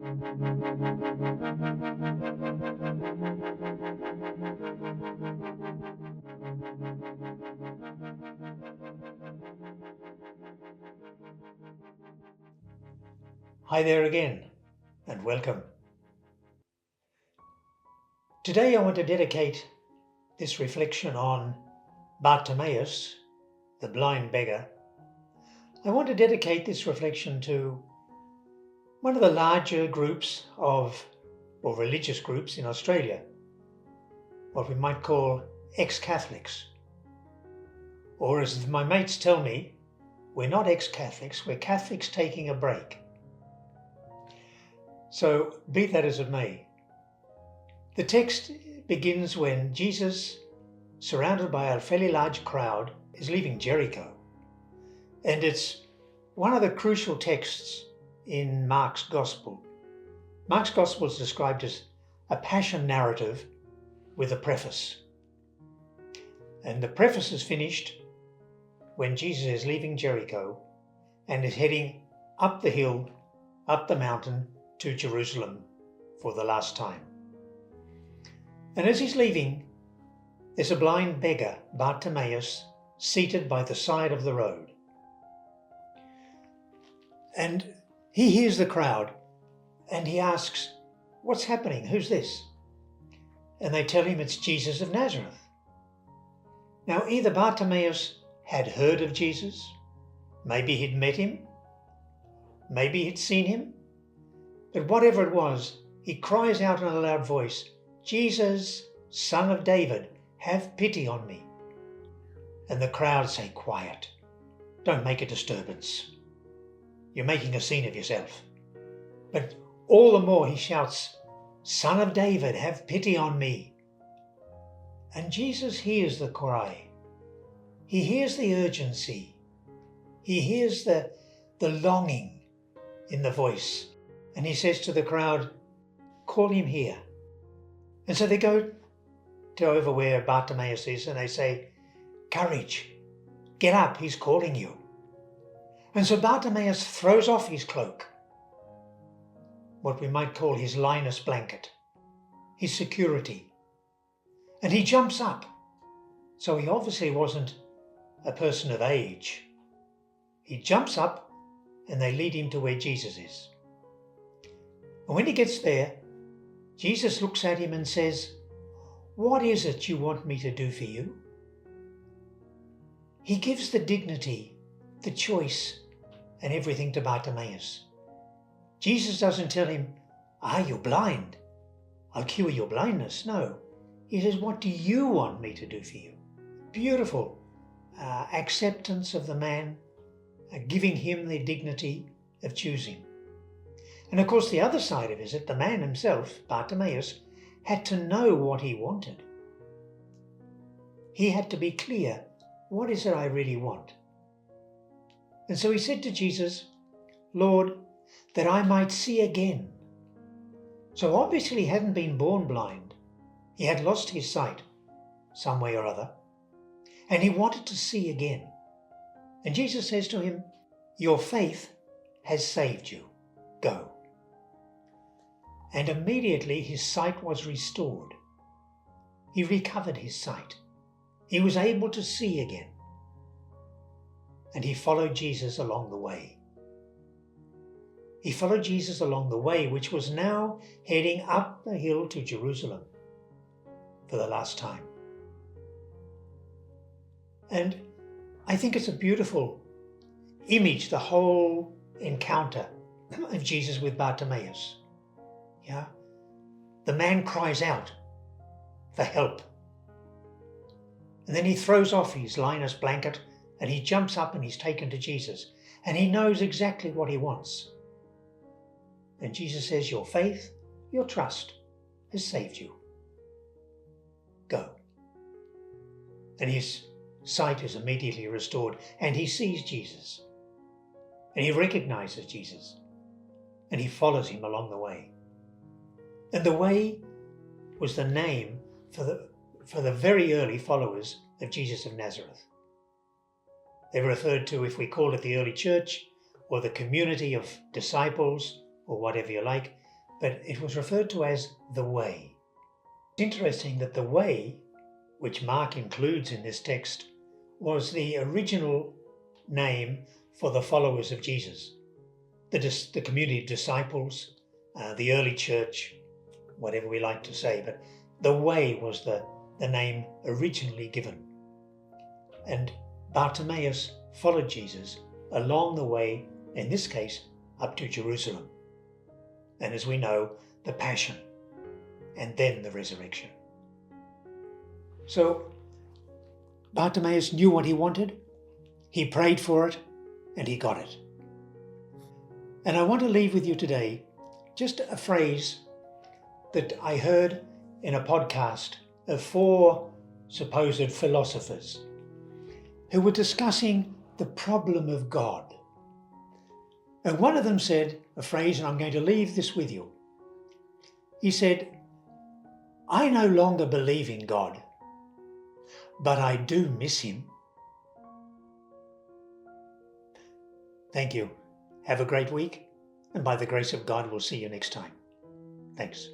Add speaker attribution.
Speaker 1: Hi there again, and welcome. Today I want to dedicate this reflection on Bartimaeus, the blind beggar. I want to dedicate this reflection to one of the larger groups or religious groups in Australia, what we might call ex-Catholics. Or as my mates tell me, we're not ex-Catholics, we're Catholics taking a break. So be that as it may, the text begins when Jesus, surrounded by a fairly large crowd, is leaving Jericho. And it's one of the crucial texts in Mark's Gospel. Mark's Gospel is described as a passion narrative with a preface. And the preface is finished when Jesus is leaving Jericho and is heading up the hill, up the mountain to Jerusalem for the last time. And as he's leaving, there's a blind beggar, Bartimaeus, seated by the side of the road. And he hears the crowd and he asks, "What's happening? Who's this?" And they tell him it's Jesus of Nazareth. Now, either Bartimaeus had heard of Jesus, maybe he'd met him, maybe he'd seen him, but whatever it was, he cries out in a loud voice, "Jesus, Son of David, have pity on me." And the crowd say, "Quiet, don't make a disturbance. You're making a scene of yourself." But all the more he shouts, "Son of David, have pity on me." And Jesus hears the cry. He hears the urgency. He hears the longing in the voice. And he says to the crowd, "Call him here." And so they go to over where Bartimaeus is and they say, "Courage, get up, he's calling you." And so Bartimaeus throws off his cloak, what we might call his linus blanket, his security, and he jumps up. So he obviously wasn't a person of age. He jumps up and they lead him to where Jesus is. And when he gets there, Jesus looks at him and says, "What is it you want me to do for you?" He gives the dignity, the choice, and everything to Bartimaeus. Jesus doesn't tell him, "You're blind. I'll cure your blindness." No. He says, "What do you want me to do for you?" Beautiful acceptance of the man, giving him the dignity of choosing. And of course, the other side of it is that the man himself, Bartimaeus, had to know what he wanted. He had to be clear, what is it I really want? And so he said to Jesus, "Lord, that I might see again." So obviously he hadn't been born blind. He had lost his sight some way or other, and he wanted to see again. And Jesus says to him, "Your faith has saved you. Go." And immediately his sight was restored. He recovered his sight. He was able to see again. And he followed Jesus along the way. He followed Jesus along the way, which was now heading up the hill to Jerusalem for the last time. And I think it's a beautiful image, the whole encounter of Jesus with Bartimaeus. Yeah, the man cries out for help. And then he throws off his linus blanket and he jumps up and he's taken to Jesus. And he knows exactly what he wants. And Jesus says, "Your faith, your trust has saved you. Go." And his sight is immediately restored and he sees Jesus. And he recognizes Jesus. And he follows him along the way. And the way was the name for the very early followers of Jesus of Nazareth. They were referred to, if we call it the early church, or the community of disciples, or whatever you like, but it was referred to as the way. It's interesting that the way, which Mark includes in this text, was the original name for the followers of Jesus, the community of disciples, the early church, whatever we like to say, but the way was the name originally given. And Bartimaeus followed Jesus along the way, in this case, up to Jerusalem. And as we know, the Passion, and then the resurrection. So Bartimaeus knew what he wanted, he prayed for it, and he got it. And I want to leave with you today just a phrase that I heard in a podcast of 4 supposed philosophers who were discussing the problem of God. And one of them said a phrase, and I'm going to leave this with you. He said, "I no longer believe in God, but I do miss him." Thank you. Have a great week, and by the grace of God, we'll see you next time. Thanks.